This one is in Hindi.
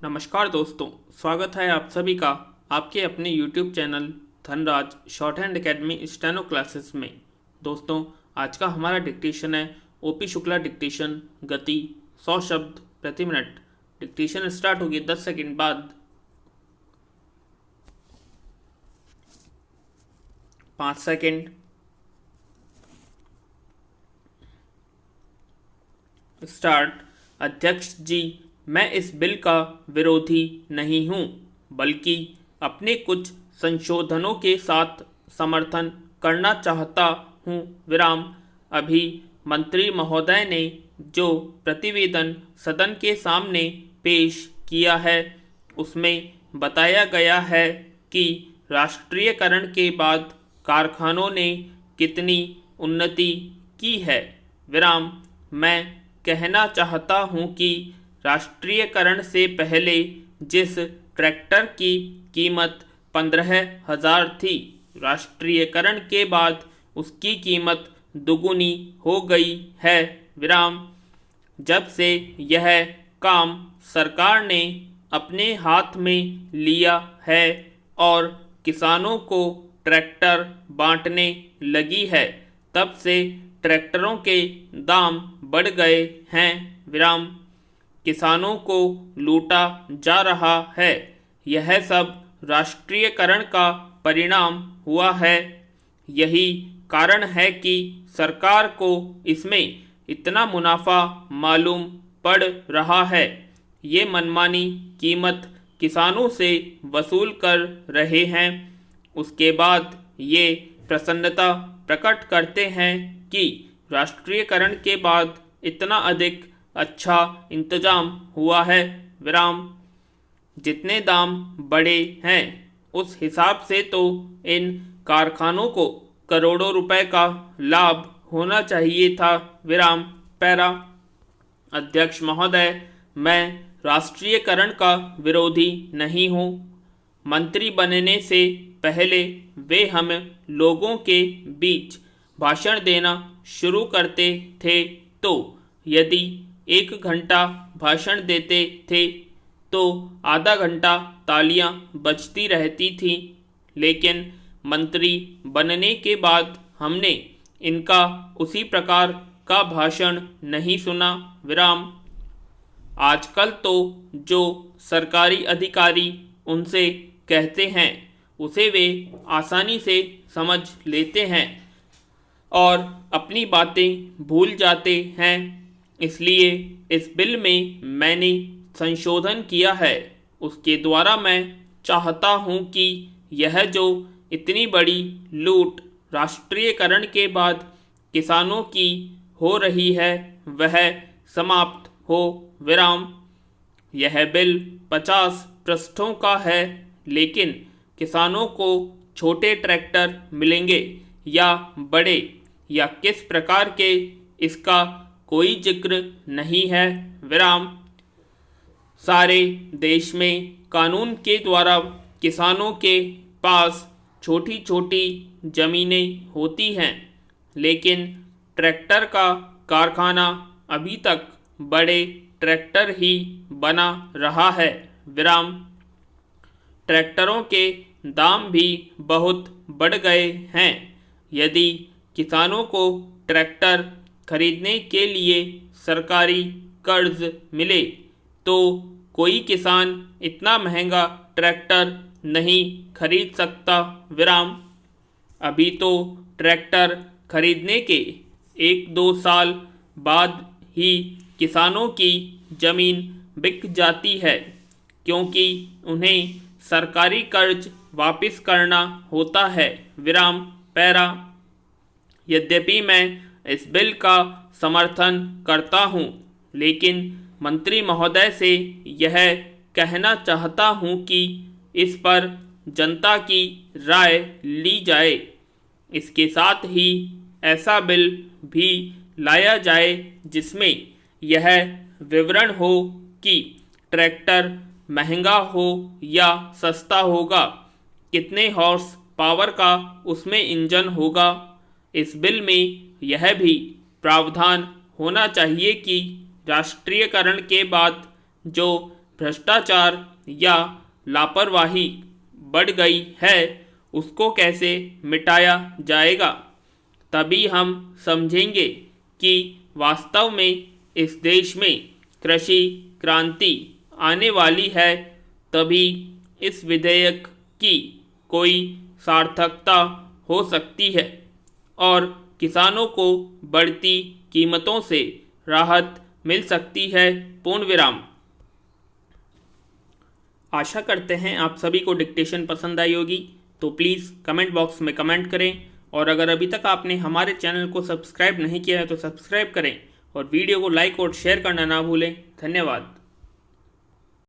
नमस्कार दोस्तों, स्वागत है आप सभी का आपके अपने YouTube channel Dhanraj short hand academy steno classes में। दोस्तों, आज का हमारा डिक्टेशन है ओपी शुक्ला डिक्टेशन, गति 100 शब्द प्रति मिनट। डिक्टेशन स्टार्ट होगी 10 सेकंड बाद। 5 सेकंड। स्टार्ट। अध्यक्ष जी, मैं इस बिल का विरोधी नहीं हूं, बल्कि अपने कुछ संशोधनों के साथ समर्थन करना चाहता हूं। विराम। अभी मंत्री महोदय ने जो प्रतिवेदन सदन के सामने पेश किया है, उसमें बताया गया है कि राष्ट्रीयकरण के बाद कारखानों ने कितनी उन्नति की है। विराम। मैं कहना चाहता हूं कि राष्ट्रीयकरण से पहले जिस ट्रैक्टर की कीमत 15,000 थी, राष्ट्रीयकरण के बाद उसकी कीमत दुगुनी हो गई है। विराम। जब से यह काम सरकार ने अपने हाथ में लिया है और किसानों को ट्रैक्टर बांटने लगी है, तब से ट्रैक्टरों के दाम बढ़ गए हैं। विराम। किसानों को लूटा जा रहा है। यह सब राष्ट्रीयकरण का परिणाम हुआ है। यही कारण है कि सरकार को इसमें इतना मुनाफा मालूम पड़ रहा है। ये मनमानी कीमत किसानों से वसूल कर रहे हैं। उसके बाद ये प्रसन्नता प्रकट करते हैं कि राष्ट्रीयकरण के बाद इतना अधिक अच्छा इंतजाम हुआ है। विराम। जितने दाम बढ़े हैं, उस हिसाब से तो इन कारखानों को करोड़ों रुपए का लाभ होना चाहिए था। विराम। पैरा। अध्यक्ष महोदय, मैं राष्ट्रीयकरण का विरोधी नहीं हूँ। मंत्री बनने से पहले वे हम लोगों के बीच भाषण देना शुरू करते थे, तो यदि 1 घंटा भाषण देते थे तो आधा घंटा तालियां बजती रहती थीं। लेकिन मंत्री बनने के बाद हमने इनका उसी प्रकार का भाषण नहीं सुना। विराम। आजकल तो जो सरकारी अधिकारी उनसे कहते हैं, उसे वे आसानी से समझ लेते हैं और अपनी बातें भूल जाते हैं। इसलिए इस बिल में मैंने संशोधन किया है। उसके द्वारा मैं चाहता हूं कि यह जो इतनी बड़ी लूट राष्ट्रीयकरण के बाद किसानों की हो रही है, वह समाप्त हो। विराम। यह बिल 50 पृष्ठों का है, लेकिन किसानों को छोटे ट्रैक्टर मिलेंगे या बड़े, या किस प्रकार के, इसका कोई जिक्र नहीं है। विराम। सारे देश में कानून के द्वारा किसानों के पास छोटी छोटी जमीनें होती हैं, लेकिन ट्रैक्टर का कारखाना अभी तक बड़े ट्रैक्टर ही बना रहा है। विराम। ट्रैक्टरों के दाम भी बहुत बढ़ गए हैं। यदि किसानों को ट्रैक्टर खरीदने के लिए सरकारी कर्ज मिले, तो कोई किसान इतना महंगा ट्रैक्टर नहीं खरीद सकता। विराम। अभी तो ट्रैक्टर खरीदने के 1-2 साल बाद ही किसानों की ज़मीन बिक जाती है, क्योंकि उन्हें सरकारी कर्ज वापस करना होता है। विराम। पैरा। यद्यपि मैं इस बिल का समर्थन करता हूं, लेकिन मंत्री महोदय से यह कहना चाहता हूं कि इस पर जनता की राय ली जाए। इसके साथ ही ऐसा बिल भी लाया जाए जिसमें यह विवरण हो कि ट्रैक्टर महंगा हो या सस्ता होगा, कितने हॉर्स पावर का उसमें इंजन होगा। इस बिल में यह भी प्रावधान होना चाहिए कि राष्ट्रीयकरण के बाद जो भ्रष्टाचार या लापरवाही बढ़ गई है उसको कैसे मिटाया जाएगा। तभी हम समझेंगे कि वास्तव में इस देश में कृषि क्रांति आने वाली है। तभी इस विधेयक की कोई सार्थकता हो सकती है और किसानों को बढ़ती कीमतों से राहत मिल सकती है। पूर्ण विराम। आशा करते हैं आप सभी को डिक्टेशन पसंद आई होगी, तो प्लीज़ कमेंट बॉक्स में कमेंट करें और अगर अभी तक आपने हमारे चैनल को सब्सक्राइब नहीं किया है तो सब्सक्राइब करें और वीडियो को लाइक और शेयर करना ना भूलें। धन्यवाद।